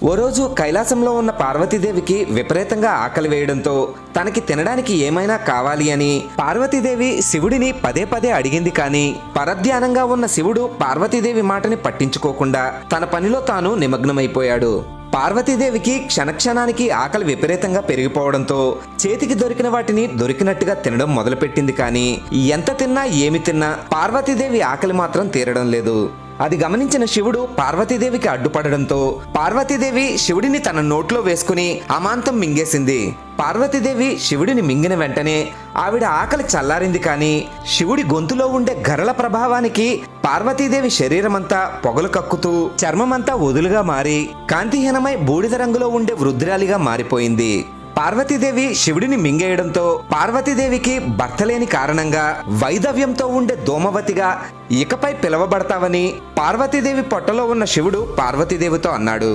ఓ రోజు కైలాసంలో ఉన్న పార్వతీదేవికి విపరీతంగా ఆకలి వేయడంతో తనకి తినడానికి ఏమైనా కావాలి అని పార్వతీదేవి శివుడిని పదే పదే అడిగింది. కానీ పరధ్యానంగా ఉన్న శివుడు పార్వతీదేవి మాటని పట్టించుకోకుండా తన పనిలో తాను నిమగ్నమైపోయాడు. పార్వతీదేవికి క్షణక్షణానికి ఆకలి విపరీతంగా పెరిగిపోవడంతో చేతికి దొరికిన వాటిని దొరికినట్టుగా తినడం మొదలుపెట్టింది. కానీ ఎంత తిన్నా ఏమి తిన్నా పార్వతీదేవి ఆకలి మాత్రం తీరడం లేదు. అది గమనించిన శివుడు పార్వతీదేవికి అడ్డుపడడంతో పార్వతీదేవి శివుడిని తన నోట్లో వేసుకుని అమాంతం మింగేసింది. పార్వతీదేవి శివుడిని మింగిన వెంటనే ఆవిడ ఆకలి చల్లారింది. కానీ శివుడి గొంతులో ఉండే గరళ ప్రభావానికి పార్వతీదేవి శరీరమంతా పొగలు కక్కుతూ చర్మమంతా వదులుగా మారి కాంతిహీనమై బూడిద రంగులో ఉండే వృద్ధురాలిగా మారిపోయింది. పార్వతీదేవి శివుడిని మింగేయడంతో పార్వతీదేవికి భర్త లేని కారణంగా వైధవ్యంతో ఉండే ధూమవతిగా ఇకపై పిలవబడతావని పార్వతీదేవి పొట్టలో ఉన్న శివుడు పార్వతీదేవితో అన్నాడు.